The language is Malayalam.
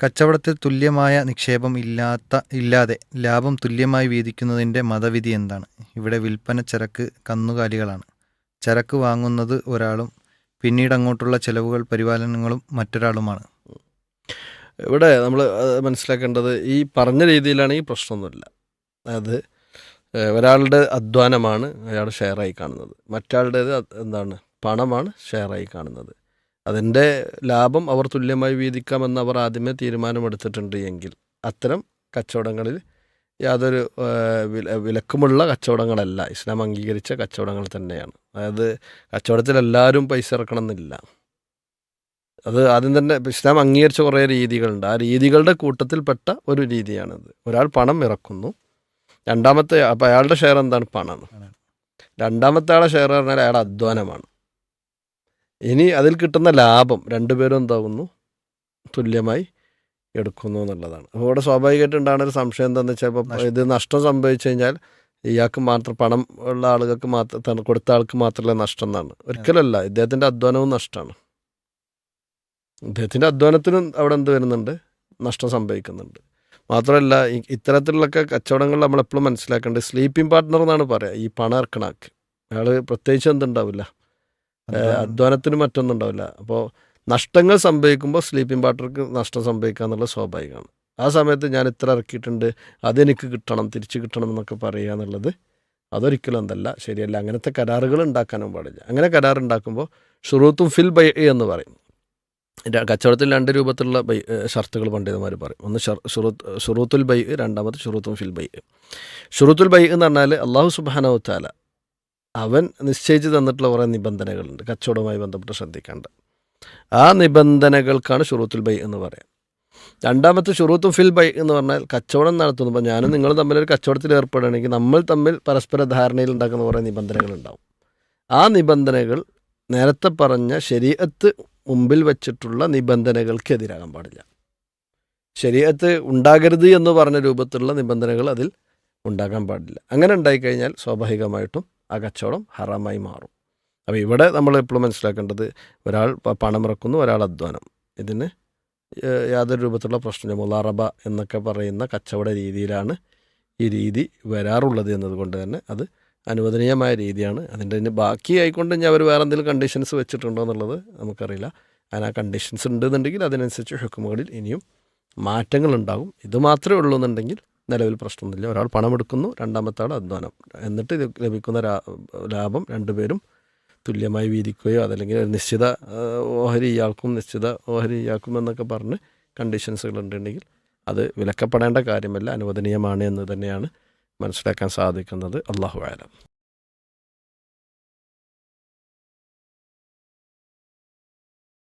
കച്ചവടത്തിൽ തുല്യമായ നിക്ഷേപം ഇല്ലാതെ ലാഭം തുല്യമായി വീതിക്കുന്നതിൻ്റെ മതവിധി എന്താണ്? ഇവിടെ വിൽപ്പന ചരക്ക് കന്നുകാലികളാണ്. ചരക്ക് വാങ്ങുന്നത് ഒരാളും പിന്നീടങ്ങോട്ടുള്ള ചെലവുകൾ പരിപാലനങ്ങളും മറ്റൊരാളുമാണ്. ഇവിടെ നമ്മൾ മനസ്സിലാക്കേണ്ടത് ഈ പറഞ്ഞ രീതിയിലാണെങ്കിൽ പ്രശ്നമൊന്നുമില്ല. അതായത് ഒരാളുടെ അധ്വാനമാണ് അയാൾ ഷെയറായി കാണുന്നത്, മറ്റാളുടേത് എന്താണ് പണമാണ് ഷെയറായി കാണുന്നത്. അതിൻ്റെ ലാഭം അവർ തുല്യമായി വീതിക്കാമെന്ന് അവർ ആദ്യമേ തീരുമാനമെടുത്തിട്ടുണ്ട് എങ്കിൽ അത്തരം കച്ചവടങ്ങളിൽ യാതൊരു വിലക്കുമുള്ള കച്ചവടങ്ങളല്ല, ഇസ്ലാം അംഗീകരിച്ച കച്ചവടങ്ങൾ തന്നെയാണ്. അതായത് കച്ചവടത്തിൽ എല്ലാവരും പൈസ ഇറക്കണം എന്നില്ല. അത് ആദ്യം തന്നെ ഇസ്ലാം അംഗീകരിച്ച കുറേ രീതികളുണ്ട്. ആ രീതികളുടെ കൂട്ടത്തിൽപ്പെട്ട ഒരു രീതിയാണിത്. ഒരാൾ പണം ഇറക്കുന്നു, രണ്ടാമത്തെ അപ്പോൾ അയാളുടെ ഷെയർ എന്താണ്? പണമാണ്. രണ്ടാമത്തെ ആളെ ഷെയർ പറഞ്ഞാൽ അയാളുടെ അധ്വാനമാണ്. ഇനി അതിൽ കിട്ടുന്ന ലാഭം രണ്ടുപേരും എന്താകുന്നു? തുല്യമായി എടുക്കുന്നു എന്നുള്ളതാണ്. അപ്പോൾ ഇവിടെ സ്വാഭാവികമായിട്ട് ഉണ്ടാകുന്ന ഒരു സംശയം എന്താണെന്ന് വെച്ചാൽ, ഇപ്പോൾ ഇത് നഷ്ടം സംഭവിച്ചു കഴിഞ്ഞാൽ ഇയാൾക്ക് മാത്രം, പണം ഉള്ള ആളുകൾക്ക് മാത്രം, കൊടുത്ത ആൾക്ക് മാത്രമല്ല നഷ്ടം എന്നാണ്. ഒരിക്കലല്ല, ഇദ്ദേഹത്തിൻ്റെ അധ്വാനവും നഷ്ടമാണ്. ഇദ്ദേഹത്തിൻ്റെ അധ്വാനത്തിനും അവിടെ എന്ത് വരുന്നുണ്ട്? നഷ്ടം സംഭവിക്കുന്നുണ്ട്. മാത്രമല്ല ഇത്തരത്തിലുള്ള കച്ചവടങ്ങൾ നമ്മളെപ്പോഴും മനസ്സിലാക്കേണ്ടത് സ്ലീപ്പിംഗ് പാർട്ട്ണർ എന്നാണ് പറയുക. ഈ പണം ഇറക്കണാക്ക് അയാൾ പ്രത്യേകിച്ച് എന്തുണ്ടാവില്ല, അധ്വാനത്തിന് മറ്റൊന്നും ഉണ്ടാവില്ല. അപ്പോൾ നഷ്ടങ്ങൾ സംഭവിക്കുമ്പോൾ സ്ലീപ്പിംഗ് പാർട്ട്ണർക്ക് നഷ്ടം സംഭവിക്കുക എന്നുള്ളത് സ്വാഭാവികമാണ്. ആ സമയത്ത് ഞാൻ ഇത്ര ഇറക്കിയിട്ടുണ്ട്, അതെനിക്ക് കിട്ടണം, തിരിച്ച് കിട്ടണം എന്നൊക്കെ പറയുക എന്നുള്ളത് അതൊരിക്കലും എന്തല്ല, ശരിയല്ല. അങ്ങനത്തെ കരാറുകൾ ഉണ്ടാക്കാനും പാടില്ല. അങ്ങനെ കരാർ ഉണ്ടാക്കുമ്പോൾ ഷുറൂത്തും ഫിൽ ബൈ എന്ന് പറയും. കച്ചവടത്തിൽ രണ്ട് രൂപത്തിലുള്ള ഷർത്തുകൾ പണ്ഡിതന്മാർ പറയും. ഒന്ന് ഷുറൂത്തുൽ ബൈ, രണ്ടാമത് ഷുറൂത്തും ഫിൽ ബൈ. ഷുറൂത്തുൽ ബൈ എന്ന് പറഞ്ഞാൽ അള്ളാഹു സുബ്ഹാനഹു വതആല അവൻ നിശ്ചയിച്ച് തന്നിട്ടുള്ള കുറേ നിബന്ധനകളുണ്ട് കച്ചവടവുമായി ബന്ധപ്പെട്ട് ശ്രദ്ധിക്കേണ്ട. ആ നിബന്ധനകൾക്കാണ് ഷുറൂത്തുൽ ബൈ എന്ന് പറയാം. രണ്ടാമത്തെ ഷുറൂത്തും ഫിൽ ബൈ എന്ന് പറഞ്ഞാൽ കച്ചവടം നടത്തുമ്പോൾ ഞാനും നിങ്ങളും തമ്മിലൊരു കച്ചവടത്തിൽ ഏർപ്പെടുകയാണെങ്കിൽ നമ്മൾ തമ്മിൽ പരസ്പര ധാരണയിൽ ഉണ്ടാക്കുന്ന കുറേ നിബന്ധനകളുണ്ടാവും. ആ നിബന്ധനകൾ നേരത്തെ പറഞ്ഞ ശരീഅത്ത് മുമ്പിൽ വച്ചിട്ടുള്ള നിബന്ധനകൾക്കെതിരാകാൻ പാടില്ല. ശരീഅത്ത് ഉണ്ടാകരുത് എന്ന് പറഞ്ഞ രൂപത്തിലുള്ള നിബന്ധനകൾ അതിൽ ഉണ്ടാകാൻ പാടില്ല. അങ്ങനെ ഉണ്ടായിക്കഴിഞ്ഞാൽ സ്വാഭാവികമായിട്ടും ആ കച്ചവടം ഹറാമായി മാറും. അപ്പോൾ ഇവിടെ നമ്മൾ എപ്പോഴും മനസ്സിലാക്കേണ്ടത്, ഒരാൾ പണം ഇറക്കുന്നു, ഒരാൾ അധ്വാനം. ഇതിന് യാതൊരു രൂപത്തിലുള്ള പ്രശ്നമില്ല. മുലാറബ എന്നൊക്കെ പറയുന്ന കച്ചവട രീതിയിലാണ് ഈ രീതി വരാറുള്ളത് എന്നതുകൊണ്ട് തന്നെ അത് അനുവദനീയമായ രീതിയാണ്. അതിൻ്റെ ബാക്കി ആയിക്കൊണ്ട് ഇനി അവർ വേറെ എന്തെങ്കിലും കണ്ടീഷൻസ് വെച്ചിട്ടുണ്ടോ എന്നുള്ളത് നമുക്കറിയില്ല. അതിന് ആ കണ്ടീഷൻസ് ഉണ്ടെന്നുണ്ടെങ്കിൽ അതിനനുസരിച്ച് ഹുക്കുമുകളിൽ ഇനിയും മാറ്റങ്ങളുണ്ടാകും. ഇത് മാത്രമേ ഉള്ളൂ എന്നുണ്ടെങ്കിൽ നിലവിൽ പ്രശ്നമൊന്നുമില്ല. ഒരാൾ പണമെടുക്കുന്നു, രണ്ടാമത്തെ ആൾ അധ്വാനം, എന്നിട്ട് ഇത് ലഭിക്കുന്ന ലാഭം രണ്ടുപേരും തുല്യമായി വീതിക്കുകയോ അതല്ലെങ്കിൽ ഒരു നിശ്ചിത ഓഹരി ഇയാൾക്കും നിശ്ചിത ഓഹരി ഇയാൾക്കും എന്നൊക്കെ പറഞ്ഞ് കണ്ടീഷൻസുകൾ ഉണ്ടെങ്കിൽ അത് വിലക്കപ്പെടേണ്ട കാര്യമല്ല, അനുവദനീയമാണ് എന്ന് തന്നെയാണ് മനസ്സിലാക്കാൻ സാധിക്കുന്നത്. അല്ലാഹു അഅലം.